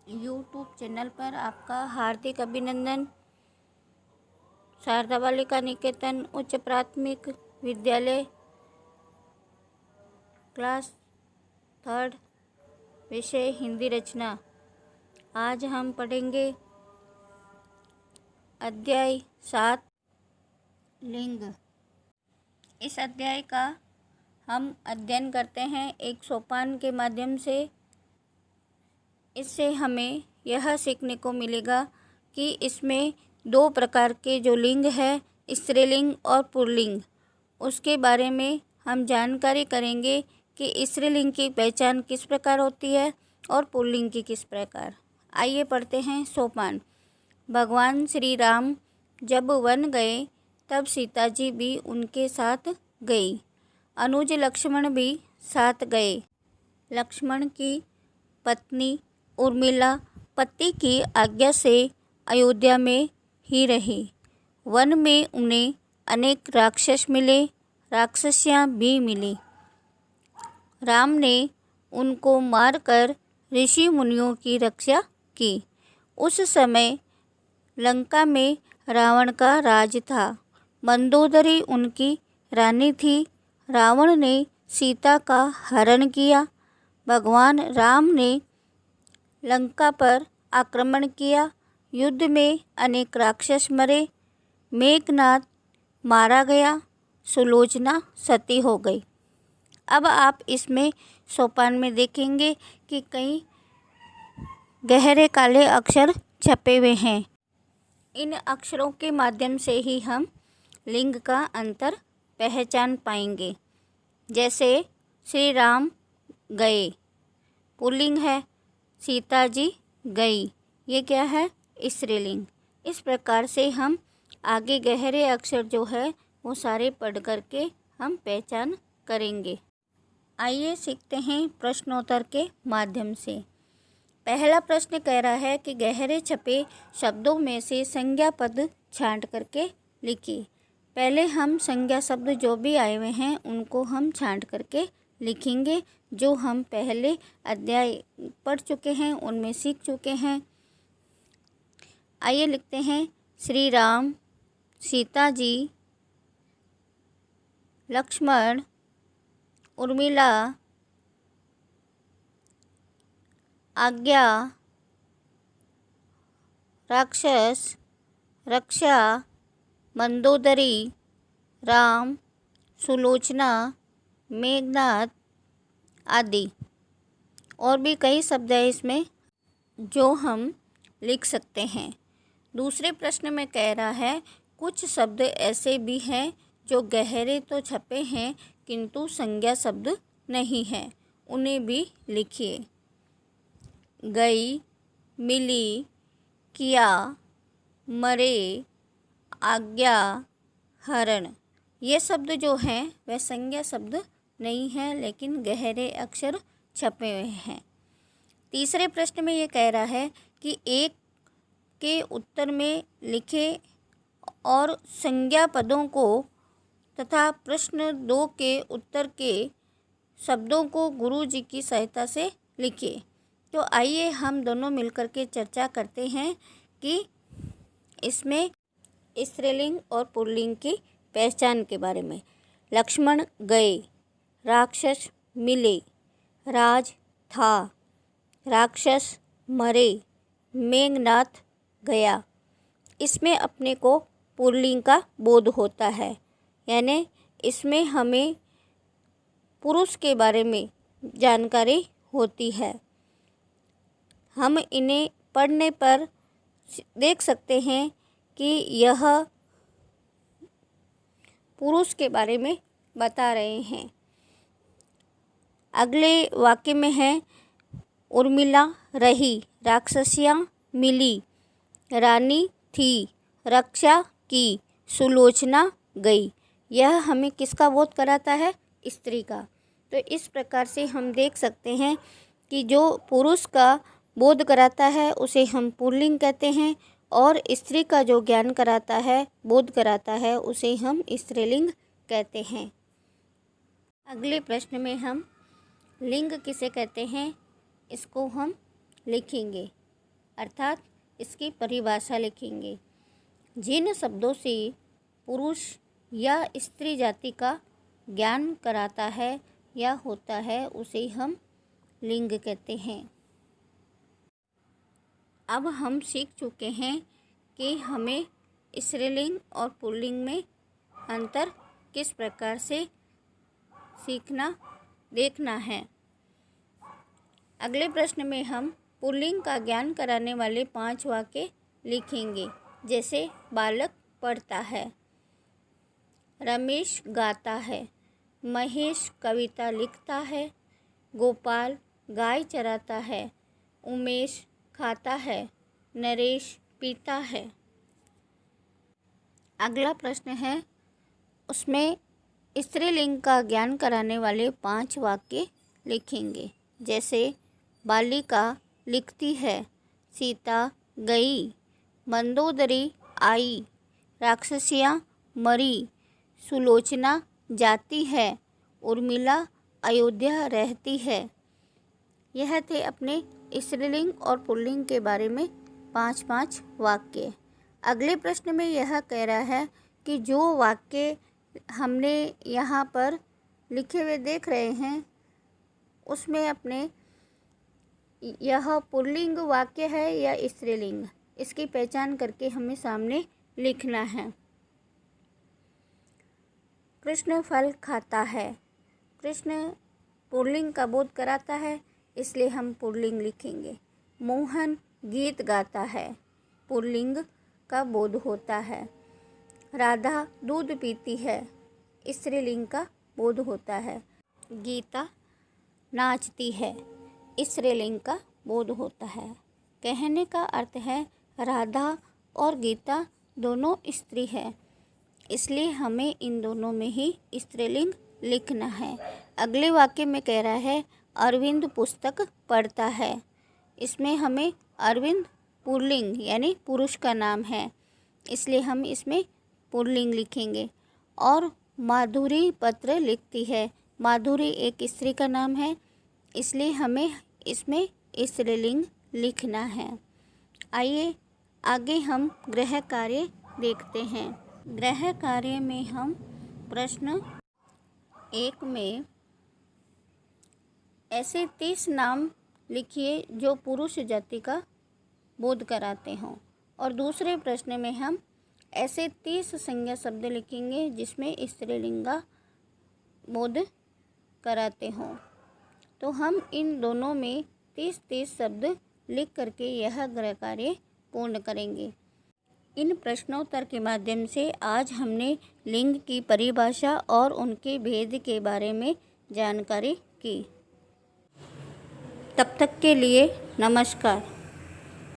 YouTube channel पर आपका हार्दिक अभिनंदन। शारदा बालिका निकेतन उच्च प्राथमिक विद्यालय क्लास 3 विषय हिंदी रचना। आज हम पढ़ेंगे अध्याय 7 लिंग। इस अध्याय का हम अध्ययन करते हैं एक सोपान के माध्यम से। इससे हमें यह सीखने को मिलेगा कि इसमें 2 प्रकार के जो लिंग है, स्त्रीलिंग और पुल्लिंग, उसके बारे में हम जानकारी करेंगे कि स्त्रीलिंग की पहचान किस प्रकार होती है और पुल्लिंग की किस प्रकार। आइए पढ़ते हैं सोपान। भगवान श्री राम जब वन गए तब सीता जी भी उनके साथ गई। अनुज लक्ष्मण भी साथ गए। लक्ष्मण की पत्नी उर्मिला पति की आज्ञा से अयोध्या में ही रही। वन में उन्हें अनेक राक्षस मिले, राक्षसियाँ भी मिली। राम ने उनको मारकर ऋषि मुनियों की रक्षा की। उस समय लंका में रावण का राज था। मंदोदरी उनकी रानी थी। रावण ने सीता का हरण किया। भगवान राम ने लंका पर आक्रमण किया। युद्ध में अनेक राक्षस मरे। मेघनाथ मारा गया। सुलोचना सती हो गई। अब आप इसमें सोपान में देखेंगे कि कई गहरे काले अक्षर छपे हुए हैं। इन अक्षरों के माध्यम से ही हम लिंग का अंतर पहचान पाएंगे। जैसे श्री राम गए, पुल्लिंग है। सीता जी गई, ये क्या है? स्त्रीलिंग। इस प्रकार से हम आगे गहरे अक्षर जो है वो सारे पढ़ करके हम पहचान करेंगे। आइए सीखते हैं प्रश्नोत्तर के माध्यम से। पहला प्रश्न कह रहा है कि गहरे छपे शब्दों में से संज्ञा पद छांट करके लिखिए। पहले हम संज्ञा शब्द जो भी आए हुए हैं उनको हम छांट करके लिखेंगे, जो हम पहले अध्याय पढ़ चुके हैं, उनमें सीख चुके हैं। आइए लिखते हैं श्री राम, सीता जी, लक्ष्मण, उर्मिला, आज्ञा, राक्षस, रक्षा, मंदोदरी, राम, सुलोचना, मेघनाथ आदि। और भी कई शब्द है इसमें जो हम लिख सकते हैं। दूसरे प्रश्न में कह रहा है कुछ शब्द ऐसे भी हैं जो गहरे तो छपे हैं किंतु संज्ञा शब्द नहीं हैं, उन्हें भी लिखिए। गई, मिली, किया, मरे, आज्ञा, हरण, ये शब्द जो हैं वह संज्ञा शब्द नहीं है लेकिन गहरे अक्षर छपे हुए हैं। तीसरे प्रश्न में ये कह रहा है कि 1 के उत्तर में लिखे और संज्ञा पदों को तथा प्रश्न 2 के उत्तर के शब्दों को गुरु जी की सहायता से लिखिए। तो आइए हम दोनों मिलकर के चर्चा करते हैं कि इसमें स्त्रीलिंग और पुल्लिंग की पहचान के बारे में। लक्ष्मण गए, राक्षस मिले, राज था, राक्षस मरे, मेघनाथ गया। इसमें अपने को पुल्लिंग का बोध होता है, यानी इसमें हमें पुरुष के बारे में जानकारी होती है। हम इन्हें पढ़ने पर देख सकते हैं कि यह पुरुष के बारे में बता रहे हैं। अगले वाक्य में है उर्मिला रही, राक्षसियाँ मिली, रानी थी, रक्षा की, सुलोचना गई। यह हमें किसका बोध कराता है? स्त्री का। तो इस प्रकार से हम देख सकते हैं कि जो पुरुष का बोध कराता है उसे हम पुल्लिंग कहते हैं और स्त्री का जो ज्ञान कराता है, बोध कराता है, उसे हम स्त्रीलिंग कहते हैं। अगले प्रश्न में हम लिंग किसे कहते हैं इसको हम लिखेंगे। अर्थात इसकी परिभाषा लिखेंगे। जिन शब्दों से पुरुष या स्त्री जाति का ज्ञान कराता है या होता है उसे हम लिंग कहते हैं। अब हम सीख चुके हैं कि हमें स्त्रीलिंग और पुल्लिंग में अंतर किस प्रकार से देखना है। अगले प्रश्न में हम पुल्लिंग का ज्ञान कराने वाले 5 वाक्य लिखेंगे। जैसे बालक पढ़ता है, रमेश गाता है, महेश कविता लिखता है, गोपाल गाय चराता है, उमेश खाता है, नरेश पीता है। अगला प्रश्न है, उसमें स्त्रीलिंग का ज्ञान कराने वाले 5 वाक्य लिखेंगे। जैसे बालिका लिखती है, सीता गई, मंदोदरी आई, राक्षसियाँ मरी, सुलोचना जाती है, उर्मिला अयोध्या रहती है। यह थे अपने स्त्रीलिंग और पुल्लिंग के बारे में 5 वाक्य। अगले प्रश्न में यह कह रहा है कि जो वाक्य हमने यहाँ पर लिखे हुए देख रहे हैं उसमें अपने यह पुल्लिंग वाक्य है या स्त्रीलिंग, इसकी पहचान करके हमें सामने लिखना है। कृष्ण फल खाता है, कृष्ण पुल्लिंग का बोध कराता है इसलिए हम पुल्लिंग लिखेंगे। मोहन गीत गाता है, पुल्लिंग का बोध होता है। राधा दूध पीती है, स्त्रीलिंग का बोध होता है। गीता नाचती है, स्त्रीलिंग का बोध होता है। कहने का अर्थ है राधा और गीता दोनों स्त्री है, इसलिए हमें इन दोनों में ही स्त्रीलिंग लिखना है। अगले वाक्य में कह रहा है अरविंद पुस्तक पढ़ता है, इसमें हमें अरविंद पुल्लिंग यानी पुरुष का नाम है, इसलिए हम इसमें पुल्लिंग लिखेंगे। और माधुरी पत्र लिखती है, माधुरी एक स्त्री का नाम है, इसलिए हमें इसमें स्त्रीलिंग लिखना है। आइए आगे हम गृह कार्य देखते हैं। गृह कार्य में हम प्रश्न 1 में ऐसे 30 नाम लिखिए जो पुरुष जाति का बोध कराते हों, और दूसरे प्रश्न में हम ऐसे 30 संज्ञा शब्द लिखेंगे जिसमें स्त्रीलिंग का बोध कराते हों। तो हम इन दोनों में 30 शब्द लिख करके यह गृह कार्य पूर्ण करेंगे। इन प्रश्नोत्तर के माध्यम से आज हमने लिंग की परिभाषा और उनके भेद के बारे में जानकारी की। तब तक के लिए नमस्कार।